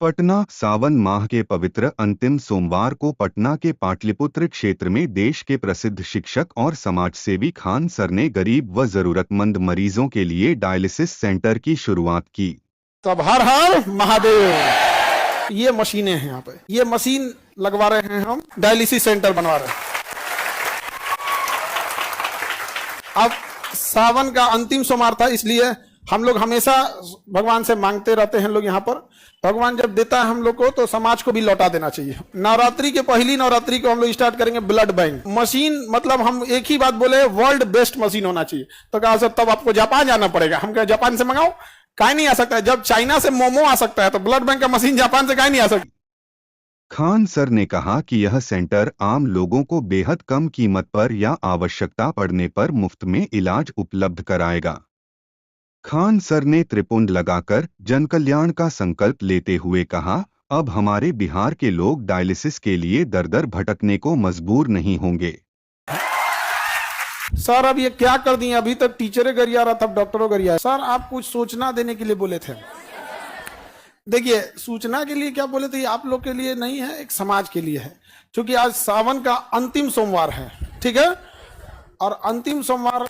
पटना सावन माह के पवित्र अंतिम सोमवार को पटना के पाटलिपुत्र क्षेत्र में देश के प्रसिद्ध शिक्षक और समाजसेवी खान सर ने गरीब व जरूरतमंद मरीजों के लिए डायलिसिस सेंटर की शुरुआत की। तब हर हर महादेव। ये मशीनें हैं यहाँ पे, ये मशीन लगवा रहे हैं हम, डायलिसिस सेंटर बनवा रहे हैं। अब सावन का अंतिम सोमवार था, इसलिए हम लोग हमेशा भगवान से मांगते रहते हैं लोग यहाँ पर। भगवान जब देता है हम लोग को तो समाज को भी लौटा देना चाहिए। नवरात्रि के पहली नवरात्रि को हम लोग स्टार्ट करेंगे ब्लड बैंक मशीन। मतलब हम एक ही बात बोले, वर्ल्ड बेस्ट मशीन होना चाहिए। तो कहा सर तब आपको जापान जाना पड़ेगा। हम कहे जापान से मंगाओ, काहे नहीं आ सकता है? जब चाइना से मोमो आ सकता है तो ब्लड बैंक का मशीन जापान से काहे नहीं आ सकता? खान सर ने कहा कि यह सेंटर आम लोगों को बेहद कम कीमत पर या आवश्यकता पड़ने पर मुफ्त में इलाज उपलब्ध कराएगा। खान सर ने त्रिपुंड लगाकर जनकल्याण का संकल्प लेते हुए कहा, अब हमारे बिहार के लोग डायलिसिस के लिए दर दर भटकने को मजबूर नहीं होंगे। सर अब ये क्या कर दिए? अभी तक टीचरें गरिया रहा था, डॉक्टरों गरिया। सर आप कुछ सूचना देने के लिए बोले थे। देखिए सूचना के लिए क्या बोले थे, ये आप लोग के लिए नहीं है, एक समाज के लिए है। क्योंकि आज सावन का अंतिम सोमवार है, ठीक है, और अंतिम सोमवार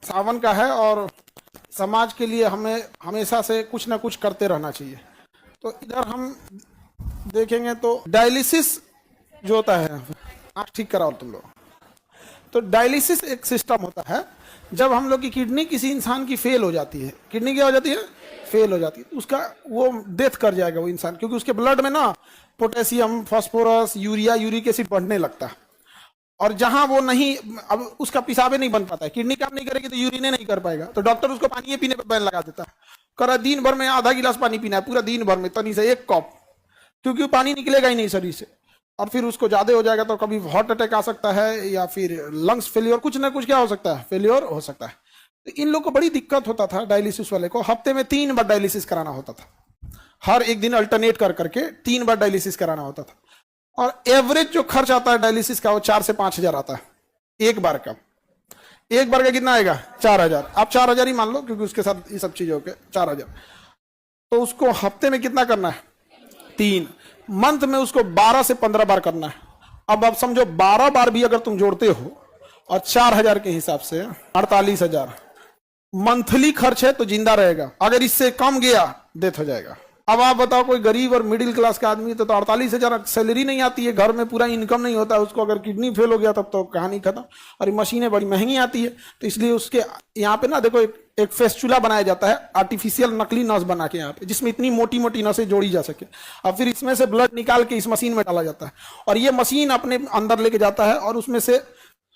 सावन का है और समाज के लिए हमें हमेशा से कुछ ना कुछ करते रहना चाहिए। तो इधर हम देखेंगे तो डायलिसिस जो होता है, आँख ठीक कराओ तुम लोग। तो डायलिसिस एक सिस्टम होता है, जब हम लोग की किडनी किसी इंसान की फेल हो जाती है, किडनी क्या हो जाती है? फेल हो जाती है, तो उसका वो डेथ कर जाएगा वो इंसान, क्योंकि उसके ब्लड में ना potassium, phosphorus, urea, uric acid बढ़ने लगता है। और जहां वो नहीं, अब उसका पिसाबे नहीं बन पाता है, किडनी काम नहीं करेगी तो यूरिन नहीं कर पाएगा, तो डॉक्टर उसको पानी पीने पर बैन लगा देता है। करा दिन भर में आधा गिलास पानी पीना है, पूरा दिन भर में तनी से एक कप, क्योंकि वो पानी निकलेगा ही नहीं शरीर से। और फिर उसको ज्यादा हो जाएगा तो कभी हार्ट अटैक आ सकता है, या फिर लंग्स फेलियर, कुछ ना कुछ क्या हो सकता है, फेलियर हो सकता है। तो इन लोग को बड़ी दिक्कत होता था, डायलिसिस वाले को हफ्ते में 3 बार डायलिसिस कराना होता था। हर एक दिन अल्टरनेट कर करके 3 बार डायलिसिस कराना होता था। और एवरेज जो खर्च आता है डायलिसिस का वो 4 से 5 हजार आता है एक बार का। एक बार का कितना आएगा? 4,000। आप 4,000 ही मान लो, क्योंकि उसके साथ ये सब चीजों के 4,000। तो उसको हफ्ते में कितना करना है? 3। मंथ में उसको 12 से 15 बार करना है। अब आप समझो 12 बार भी अगर तुम जोड़ते हो और 4,000 के हिसाब से 48,000 मंथली खर्च है, तो जिंदा रहेगा। अगर इससे कम गया डेथ हो जाएगा। अब आप बताओ कोई गरीब और मिडिल क्लास का आदमी तो 48,000 सैलरी नहीं आती है, घर में पूरा इनकम नहीं होता है उसको, अगर किडनी फेल हो गया तब तो कहानी खत्म। और ये मशीनें बड़ी महंगी आती है, तो इसलिए उसके यहाँ पे ना देखो एक फेस्चुला बनाया जाता है, आर्टिफिशियल नकली नस बना के यहाँ पे, जिसमें इतनी मोटी मोटी नसें जोड़ी जा सके। और फिर इसमें से ब्लड निकाल के इस मशीन में डाला जाता है, और ये मशीन अपने अंदर लेके जाता है, और उसमें से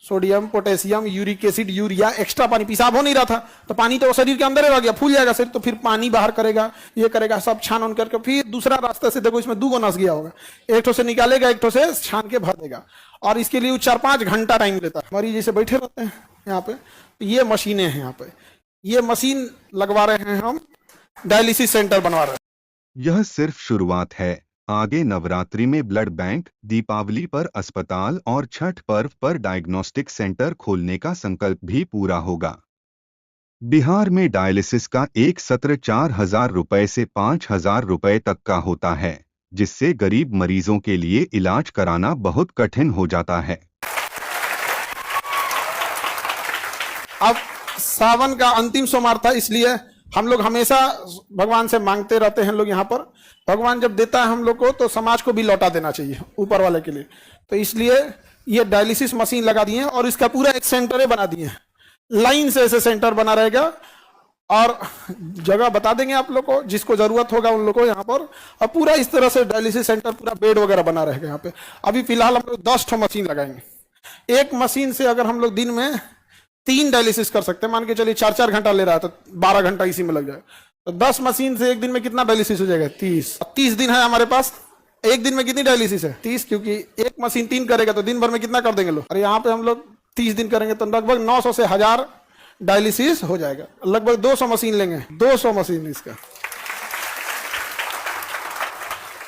sodium, potassium, uric acid, urea, extra पानी, पेशाब हो नहीं रहा था तो पानी तो शरीर के अंदर ही रह गया, फूल जाएगा शरीर, तो फिर पानी बाहर करेगा, ये करेगा, सब छान उन करके फिर दूसरा रास्ते से देखो इसमें 2 नस गया होगा, एक ठो से निकालेगा, एक ठो से छान के भर देगा। और इसके लिए 4-5 घंटा टाइम लेता है। मरीज जैसे बैठे रहते हैं यहाँ पे, ये मशीनें हैं यहाँ पे, ये मशीन लगवा रहे हैं हम, डायलिसिस सेंटर बनवा रहे हैं। यह सिर्फ शुरुआत है, आगे नवरात्रि में ब्लड बैंक, दीपावली पर अस्पताल और छठ पर्व पर डायग्नोस्टिक सेंटर खोलने का संकल्प भी पूरा होगा। बिहार में डायलिसिस का एक सत्र 4,000 रुपए से 5,000 रुपए तक का होता है, जिससे गरीब मरीजों के लिए इलाज कराना बहुत कठिन हो जाता है। अब सावन का अंतिम सोमवार था, इसलिए हम लोग हमेशा भगवान से मांगते रहते हैं लोग यहाँ पर। भगवान जब देता है हम लोग को तो समाज को भी लौटा देना चाहिए ऊपर वाले के लिए। तो इसलिए ये डायलिसिस मशीन लगा दिए हैं, और इसका पूरा एक सेंटर बना दिए हैं, लाइन से ऐसे सेंटर बना रहेगा। और जगह बता देंगे आप लोग को, जिसको जरूरत होगा उन लोग को यहाँ पर। और पूरा इस तरह से डायलिसिस सेंटर, पूरा बेड वगैरह बना रहेगा यहाँ पे। अभी फिलहाल हम लोग 10 ठो मशीन लगाएंगे। एक मशीन से अगर हम लोग दिन में 3 डायलिसिस कर सकते हैं, मान के चलिए 4-4 घंटा ले रहा है तो 12 घंटा इसी में लग जाएगा। तो 10 मशीन से एक दिन में कितना डायलिसिस हो जाएगा? 30 दिन है हमारे पास। एक दिन में कितनी डायलिसिस है? 30, क्योंकि एक मशीन 3 करेगा तो दिन भर में कितना कर देंगे लोग। और यहाँ पे हम लोग 30 दिन करेंगे तो लगभग 900 से 1000 डायलिसिस हो जाएगा। लगभग 200 मशीन लेंगे, 200 मशीन इसका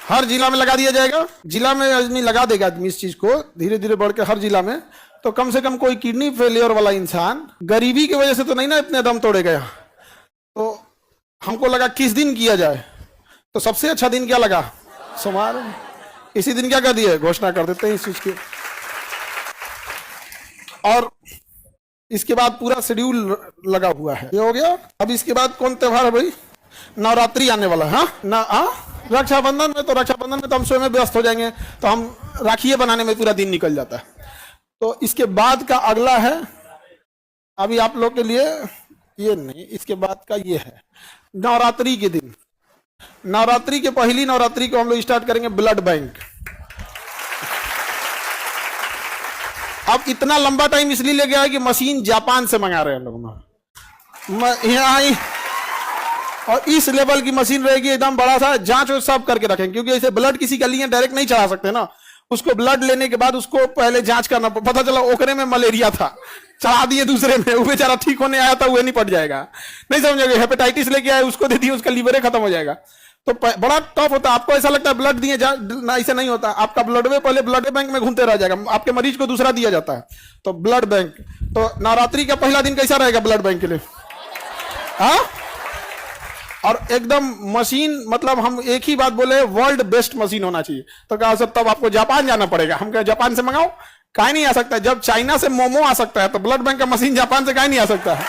हर जिला में लगा दिया जाएगा। जिला में आदमी लगा देगा आदमी इस चीज को, धीरे धीरे बढ़ के हर जिला में। तो कम से कम कोई किडनी फेलियर वाला इंसान गरीबी की वजह से तो नहीं ना इतने दम तोड़े गया। तो हमको लगा किस दिन किया जाए, तो सबसे अच्छा दिन क्या लगा? सोमवार इसी दिन क्या कर दिए, घोषणा कर देते हैं इस चीज की। और इसके बाद पूरा शेड्यूल लगा हुआ है। ये हो गया। अब इसके बाद कौन त्योहार है भाई? नवरात्रि आने वाला है। रक्षाबंधन में तो हम स्वयं व्यस्त हो जाएंगे, तो हम राखियां बनाने में पूरा दिन निकल जाता है। तो इसके बाद का अगला है, अभी आप लोग के लिए ये नहीं, इसके बाद का ये है नवरात्रि के दिन। नवरात्रि के पहली नवरात्रि को हम लोग स्टार्ट करेंगे ब्लड बैंक। अब इतना लंबा टाइम इसलिए ले गया है कि मशीन जापान से मंगा रहे हैं लोग यहाँ, और इस लेवल की मशीन रहेगी एकदम बड़ा सा, जांच और सब करके रखेंगे, क्योंकि ऐसे ब्लड किसी का लिए डायरेक्ट नहीं चढ़ा सकते ना, उसको ब्लड लेने के बाद उसको पहले जांच करना। पता चला ओकरे में मलेरिया था, चढ़ा दिए दूसरे में, वो बेचारा ठीक होने आया था, वो नहीं पट जाएगा, नहीं समझोगे। हेपेटाइटिस लेके आए, उसको दे दिए, उसका लीवर खत्म हो जाएगा। तो बड़ा टफ होता है। आपको ऐसा लगता है ब्लड दिए ना, ऐसे नहीं होता। आपका ब्लड में पहले ब्लड बैंक में घूमते रह जाएगा, आपके मरीज को दूसरा दिया जाता है। तो ब्लड बैंक, तो नवरात्रि का पहला दिन कैसा रहेगा ब्लड बैंक के लिए? हाँ, और एकदम मशीन, मतलब हम एक ही बात बोले, वर्ल्ड बेस्ट मशीन होना चाहिए। तो कहा सर तब आपको जापान जाना पड़ेगा। हम कहे जापान से मंगाओ, काहे नहीं आ सकता? जब चाइना से मोमो आ सकता है तो ब्लड बैंक का मशीन जापान से काहे नहीं आ सकता है?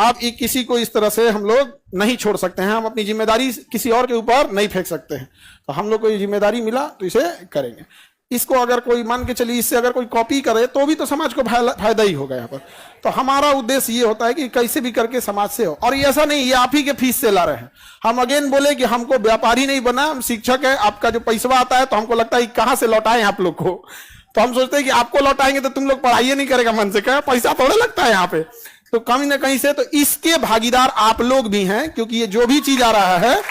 आप किसी को इस तरह से हम लोग नहीं छोड़ सकते हैं, हम अपनी जिम्मेदारी किसी और के ऊपर नहीं फेंक सकते हैं। तो हम लोग को ये जिम्मेदारी मिला तो इसे करेंगे। इसको अगर कोई मान के चलिए, इससे अगर कोई कॉपी करे तो भी तो समाज को फायदा ही होगा यहाँ पर। तो हमारा उद्देश्य ये होता है कि कैसे भी करके समाज से हो। और ये ऐसा नहीं, ये आप ही के फीस से ला रहे हैं। हम अगेन बोले कि हमको व्यापारी नहीं बना, हम शिक्षक है। आपका जो पैसा आता है तो हमको लगता है कहाँ से लौटाएं आप लोग को। तो हम सोचते हैं कि आपको लौटाएंगे तो तुम लोग पढ़ाई नहीं करेगा मन से, क्या पैसा थोड़ा लगता है यहाँ पे, तो कहीं ना कहीं से। तो इसके भागीदार आप लोग भी हैं, क्योंकि ये जो भी चीज आ रहा है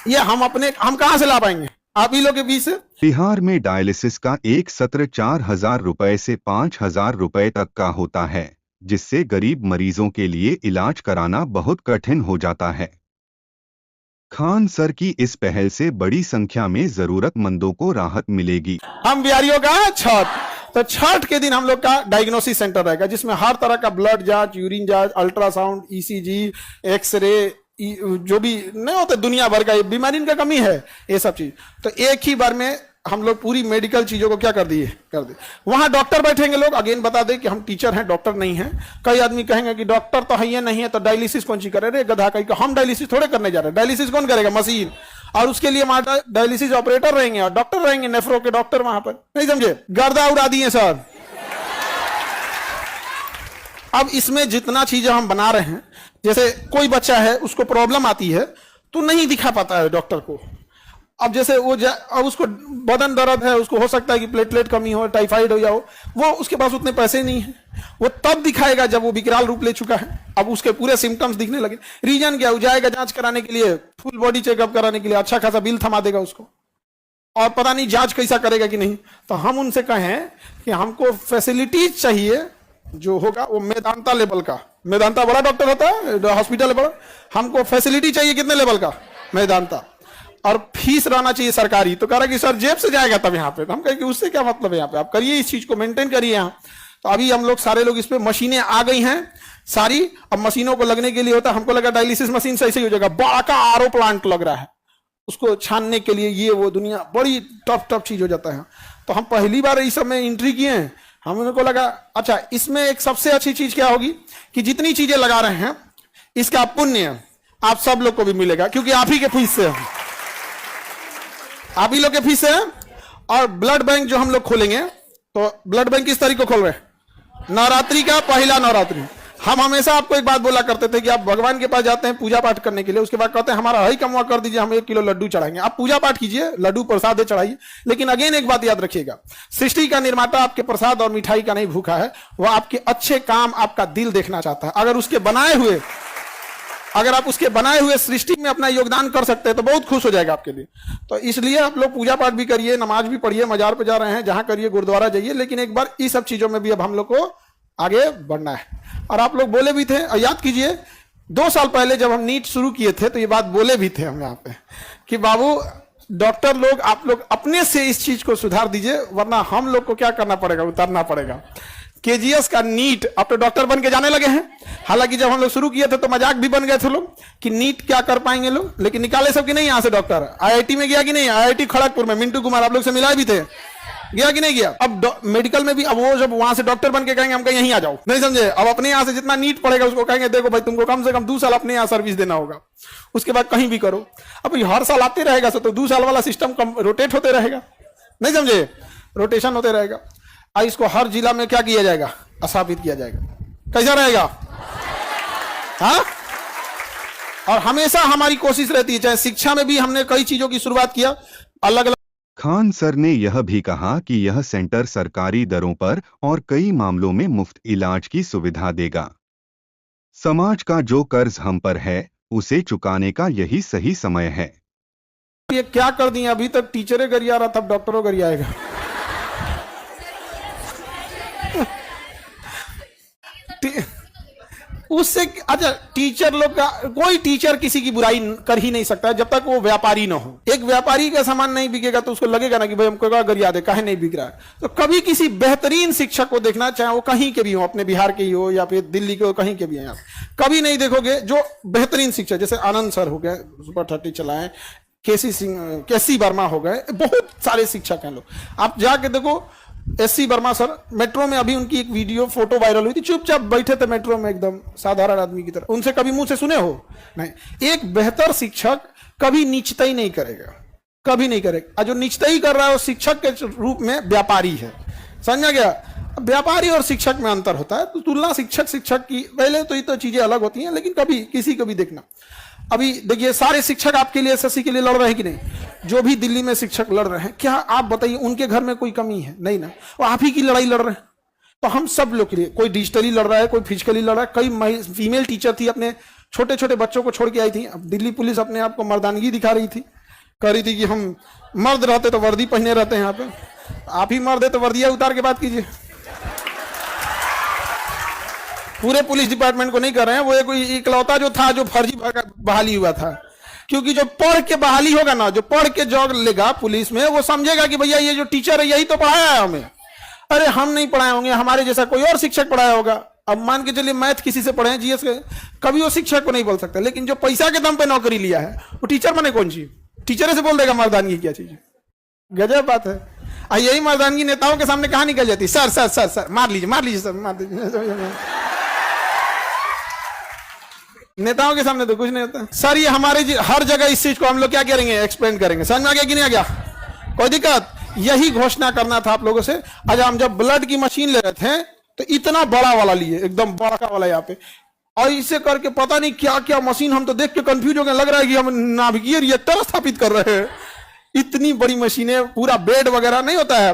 ये हम कहां से ला पाएंगे? आप ही लोग के बीच से। बिहार में डायलिसिस का एक सत्र 4,000 रुपए से 5,000 रुपए तक का होता है, जिससे गरीब मरीजों के लिए इलाज कराना बहुत कठिन हो जाता है। खान सर की इस पहल से बड़ी संख्या में जरूरतमंदों को राहत मिलेगी। हम बिहारियों का छठ, तो छठ के दिन हम लोग का डायग्नोसिस सेंटर रहेगा, जिसमें हर तरह का ब्लड जांच, यूरिन जांच, अल्ट्रासाउंड, ईसीजी, एक्सरे, जो भी नहीं होते दुनिया भर का, बीमारी इनका कमी है, ये सब चीज। तो एक ही बार में हम लोग पूरी मेडिकल चीजों को क्या कर दिए। वहां डॉक्टर बैठेंगे लोग। अगेन बता दें कि हम टीचर हैं, डॉक्टर नहीं हैं। कई आदमी कहेंगे कि डॉक्टर तो है ये नहीं है तो डायलिसिस कौन सी करे रे गधा कहीं का। हम डायलिसिस थोड़े करने जा रहे हैं, डायलिसिस कौन करेगा? मशीन। और उसके लिए हमारा डायलिसिस ऑपरेटर रहेंगे और डॉक्टर रहेंगे, नेफ्रो के डॉक्टर वहां पर, नहीं समझे? गर्दा उड़ा दिए सर। अब इसमें जितना चीजें हम बना रहे हैं, जैसे कोई बच्चा है उसको प्रॉब्लम आती है तो नहीं दिखा पाता है डॉक्टर को। अब जैसे अब उसको बदन दर्द है, उसको हो सकता है कि प्लेटलेट कमी हो, टाइफाइड हो जाओ, वो उसके पास उतने पैसे नहीं है। वो तब दिखाएगा जब वो विकराल रूप ले चुका है, अब उसके पूरे सिम्टम्स दिखने लगे। रीजन क्या? वो जाएगा जांच कराने के लिए, फुल बॉडी चेकअप कराने के लिए, अच्छा खासा बिल थमा देगा उसको, और पता नहीं जांच कैसा करेगा कि नहीं। तो हम उनसे कहें कि हमको फैसिलिटीज चाहिए जो होगा वो मेदांता लेवल का। मेदांता बड़ा डॉक्टर होता है, हॉस्पिटल है बड़ा। हमको फैसिलिटी चाहिए कितने लेवल का? मेदांता। और फीस रहना चाहिए सरकारी। तो कह रहा कि सर जेब से जाएगा तब यहाँ पे। तो हम कहें कि उससे क्या मतलब है, यहाँ पे आप करिए, इस चीज को मेंटेन करिए यहाँ। तो अभी हम लोग सारे लोग इस पे, मशीनें आ गई हैं सारी। अब मशीनों को लगने के लिए होता है, हमको लगा डायलिसिस मशीन से ऐसे ही हो जाएगा। बड़ा का आरओ प्लांट लग रहा है, उसको छानने के लिए ये वो, दुनिया बड़ी टफ चीज हो जाता है। तो हम पहली बार इस सब में एंट्री किए हैं। हमको लगा अच्छा इसमें एक सबसे अच्छी चीज क्या होगी कि जितनी चीजें लगा रहे हैं इसका पुण्य आप सब लोग को भी मिलेगा, क्योंकि आप ही के फीस से है, आप ही लोग के फीस है। और ब्लड बैंक जो हम लोग खोलेंगे, तो ब्लड बैंक किस तारीख को खोल रहे हैं? नवरात्रि का पहला नवरात्रि। हम हमेशा आपको एक बात बोला करते थे कि आप भगवान के पास जाते हैं पूजा पाठ करने के लिए, उसके बाद कहते हैं हमारा हई कमवा कर दीजिए, हम 1 किलो लड्डू चढ़ाएंगे। आप पूजा पाठ कीजिए, लड्डू प्रसाद चढ़ाइए, लेकिन अगेन एक बात याद रखिएगा, सृष्टि का निर्माता आपके प्रसाद और मिठाई का नहीं भूखा है, वह आपके अच्छे काम, आपका दिल देखना चाहता है। अगर आप उसके बनाए हुए सृष्टि में अपना योगदान कर सकते हैं तो बहुत खुश हो जाएगा आपके लिए। तो इसलिए आप लोग पूजा पाठ भी करिए, नमाज भी पढ़िए, मजार पे जा रहे हैं जहां करिए, गुरुद्वारा जाइए, लेकिन एक बार इस सब चीजों में भी अब हम लोग को आगे बढ़ना है। और आप लोग बोले भी थे, और याद कीजिए 2 साल पहले जब हम नीट शुरू किए थे तो ये बात बोले भी थे हम यहाँ पे कि बाबू डॉक्टर लोग, आप लोग अपने से इस चीज को सुधार दीजिए, वरना हम लोग को क्या करना पड़ेगा, उतारना पड़ेगा। केजीएस का नीट, अब तो डॉक्टर बन के जाने लगे हैं। हालांकि जब हम लोग शुरू किए थे तो मजाक भी बन गए थे लोग कि नीट क्या कर पाएंगे लोग, लेकिन निकाले सब कि नहीं यहां से डॉक्टर। आईआईटी में गया कि नहीं, आईआईटी खड़गपुर में मिंटू कुमार आप लोग से मिला भी थे, गया कि नहीं गया। अब मेडिकल में भी अब वो जब वहां से डॉक्टर बन के कहेंगे हम कहीं यहीं आ जाओ, नहीं समझे। अब अपने यहां से जितना नीट पड़ेगा उसको कहेंगे देखो भाई तुमको कम से कम 2 साल अपने यहां सर्विस देना होगा, उसके बाद कहीं भी करो। अब हर साल आते रहेगा तो 2 साल वाला सिस्टम रोटेट होते रहेगा, नहीं समझे, रोटेशन होते रहेगा। अब इसको हर जिला में क्या किया जाएगा, स्थापित किया जाएगा। कैसा रहेगा, हाँ। और हमेशा हमारी कोशिश रहती है, चाहे शिक्षा में भी हमने कई चीजों की शुरुआत किया अलग अलग। खान सर ने यह भी कहा कि यह सेंटर सरकारी दरों पर और कई मामलों में मुफ्त इलाज की सुविधा देगा। समाज का जो कर्ज हम पर है उसे चुकाने का यही सही समय है। ये क्या कर दिए, अभी तक टीचरे गरिया रहा, तब डॉक्टरों गरियाएगा। उससे अच्छा टीचर लोग का, कोई टीचर किसी की बुराई कर ही नहीं सकता जब तक वो व्यापारी ना हो। एक व्यापारी का सामान नहीं बिकेगा तो उसको लगेगा ना कि भाई हमको गरिया दे, काहे नहीं बिक रहा है। तो कभी किसी बेहतरीन शिक्षक को देखना, चाहे वो कहीं के भी हो, अपने बिहार के ही हो या फिर दिल्ली के हो, कहीं के भी हैं, कभी नहीं देखोगे जो बेहतरीन शिक्षक, जैसे आनंद सर हो गए, सुपर 30 चलाए, केसी वर्मा हो गए, बहुत सारे शिक्षक हैं लोग। आप जाके देखो, एससी वर्मा सर मेट्रो में, अभी उनकी एक वीडियो फोटो वायरल हुई थी, चुपचाप बैठे थे मेट्रो में एकदम साधारण आदमी की तरह। उनसे कभी मुंह से सुने हो नहीं। एक बेहतर शिक्षक कभी नीचताई नहीं करेगा, कभी नहीं करेगा। जो नीचताई कर रहा है वो शिक्षक के रूप में व्यापारी है, समझा गया। व्यापारी और शिक्षक में अंतर होता है, तो तुलना शिक्षक की पहले तो ये तो चीजें अलग होती हैं, लेकिन कभी किसी को भी देखना। अभी देखिए सारे शिक्षक आपके लिए एसएससी के लिए लड़ रहे हैं कि नहीं, जो भी दिल्ली में शिक्षक लड़ रहे हैं, क्या आप बताइए उनके घर में कोई कमी है, नहीं ना, वो आप ही की लड़ाई लड़ रहे हैं। तो हम सब लोग के लिए, कोई डिजिटली लड़ रहा है, कोई फिजिकली लड़ रहा है। कई फीमेल टीचर थी, अपने छोटे छोटे बच्चों को छोड़ के आई थी। अब दिल्ली पुलिस अपने आप को मर्दानगी दिखा रही थी, कह रही थी कि हम मर्द रहते तो वर्दी पहने रहते हैं, यहाँ पे आप ही मर्द है तो वर्दिया उतार के बात कीजिए। पूरे पुलिस डिपार्टमेंट को नहीं कर रहे हैं, वो कोई इकलौता जो था जो फर्जी बहाली हुआ था। क्योंकि जो पढ़ के बहाली होगा ना, जो पढ़ के जॉब लेगा पुलिस में, वो समझेगा कि भैया ये जो टीचर है यही तो पढ़ाया है हमें। अरे हम नहीं पढ़ाए होंगे, हमारे जैसा कोई और शिक्षक पढ़ाया होगा। अब मान के चलिए मैथ किसी से पढ़े, जीएस के, कभी वो शिक्षक को नहीं बोल सकता। लेकिन जो पैसा के दम पे नौकरी लिया है वो टीचर बने कौन चीज, टीचर से बोल देगा मर्दानगी क्या चीज। गजब बात है। यही मर्दानगी नेताओं के सामने कहां निकल जाती, सर सर सर सर मार लीजिए सर, मार दीजिए। नेताओं के सामने तो कुछ नहीं होता। सर ये हमारे हर जगह इस चीज को हम लोग क्या करेंगे, एक्सप्लेन करेंगे। समझ में आ गया कि नहीं आ गया, कोई दिक्कत। यही घोषणा करना था आप लोगों से। आज हम जब ब्लड की मशीन ले रहे थे तो इतना बड़ा वाला लिए, एकदम बड़ा वाला यहाँ पे, और इसे करके पता नहीं क्या क्या मशीन, हम तो देख के कंफ्यूज हो गए, लग रहा है कि हम नाभिकीय रिएक्टर स्थापित कर रहे हैं। इतनी बड़ी मशीनें, पूरा बेड वगैरह नहीं होता है,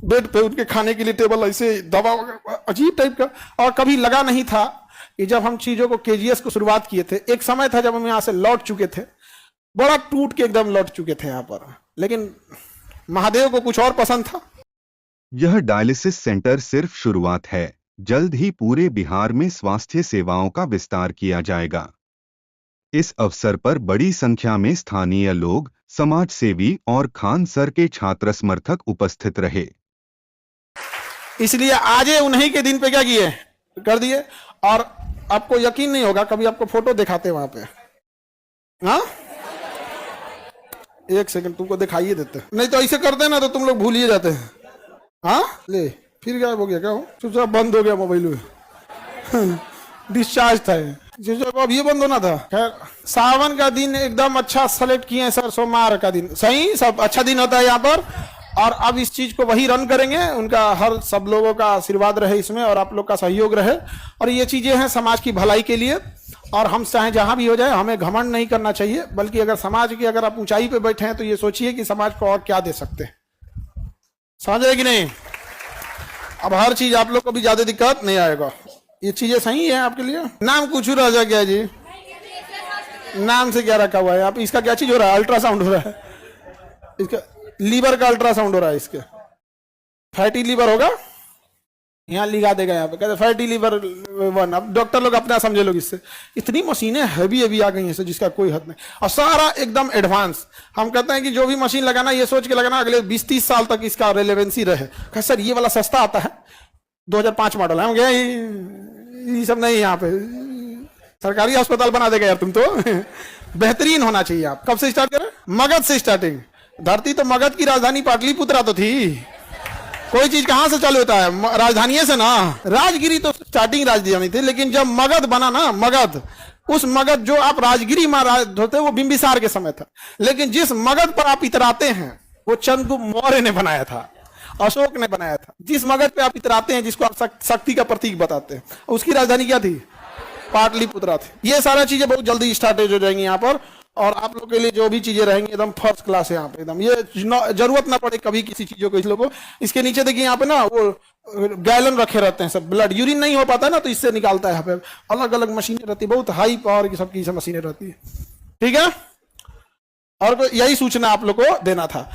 बेड पे उनके खाने के लिए टेबल, ऐसे दवा वगैरह अजीब टाइप का। और कभी लगा नहीं था कि जब हम चीजों को केजीएस को शुरुआत किए थे, एक समय था जब हम यहां से लौट चुके थे, बड़ा टूट के एकदम लौट चुके थे यहां पर, लेकिन महादेव को कुछ और पसंद था। यह डायलिसिस सेंटर सिर्फ शुरुआत है, जल्द ही पूरे बिहार में स्वास्थ्य सेवाओं का विस्तार किया जाएगा। इस अवसर पर बड़ी संख्या में स्थानीय लोग, समाज सेवी और खान सर के छात्र समर्थक उपस्थित रहे। इसलिए आज उन्हीं के दिन पे क्या किए, कर दिए। और आपको यकीन नहीं होगा, कभी आपको फोटो दिखाते वहां पे, हाँ एक सेकंड तुमको दिखाइए देते, नहीं तो ऐसे करते ना तो तुम लोग भूल ही जाते हैं। हाँ ले फिर क्या हो गया, क्या हो चुपचाप बंद हो गया मोबाइल डिस्चार्ज था अब ये बंद होना था। खैर सावन का दिन एकदम अच्छा सेलेक्ट किए सर, सोमवार का दिन सही, सब अच्छा दिन होता है यहाँ पर। और अब इस चीज को वही रन करेंगे, उनका हर सब लोगों का आशीर्वाद रहे इसमें और आप लोग का सहयोग रहे। और ये चीजें हैं समाज की भलाई के लिए, और हम चाहे जहां भी हो जाए हमें घमंड नहीं करना चाहिए, बल्कि अगर समाज की अगर आप ऊंचाई पे बैठे हैं तो ये सोचिए कि समाज को और क्या दे सकते हैं, समझ रहे कि नहीं। अब हर चीज आप लोग को भी ज्यादा दिक्कत नहीं आएगा, ये चीजें सही है आपके लिए। नाम कुछ रह जा गया जी, नाम से क्या रखा हुआ है आप, इसका क्या चीज हो रहा है, अल्ट्रासाउंड हो रहा है, इसका लीवर का अल्ट्रासाउंड हो रहा है, इसके फैटी लीवर होगा, यहाँ लिखा देगा यहाँ पे, कहते फैटी लीवर 1। अब डॉक्टर लोग अपना समझे लोग, इससे इतनी मशीनें हैवी आ गई हैं जिसका कोई हद नहीं, और सारा एकदम एडवांस। हम कहते हैं कि जो भी मशीन लगाना ये सोच के लगाना अगले 20-30 साल तक इसका रेलेवेंसी रहे। सर ये वाला सस्ता आता है, 2005 मॉडल है, हम गए ये सब नहीं, यहाँ पे सरकारी अस्पताल बना देगा यार तुम तो। बेहतरीन होना चाहिए। आप कब से स्टार्ट करें? मगध से स्टार्टिंग। धरती तो मगध की राजधानी पाटलिपुत्रा तो थी। कोई चीज कहां से चालू होता है? राजधानी से ना। राजगिरी तो स्टार्टिंग राजधानी थी, लेकिन जब मगध बना ना, मगध, उस मगध जो आप राजगिरी महाराज होते वो बिंबिसार के समय था, लेकिन जिस मगध पर आप इतराते हैं वो चंद्रगुप्त मौर्य ने बनाया था, अशोक ने बनाया था। जिस मगध पे आप इतराते हैं, जिसको आप शक्ति का प्रतीक बताते हैं, उसकी राजधानी क्या थी? पाटलिपुत्रा थी। ये सारा चीजें बहुत जल्दी स्टार्टेज हो जाएंगी यहाँ पर, और आप लोग के लिए जो भी चीजें रहेंगी एकदम फर्स्ट क्लास है यहाँ पे, एकदम ये जरूरत ना पड़े कभी किसी चीजों को। इस लोगों को इसके नीचे देखिए यहाँ पे ना वो गैलन रखे रहते हैं, सब ब्लड यूरिन नहीं हो पाता ना, तो इससे निकालता है। यहाँ पे अलग अलग मशीनें रहती है, बहुत हाई पावर की सबकी मशीनें रहती है। ठीक है, और यही सूचना आप लोग को देना था।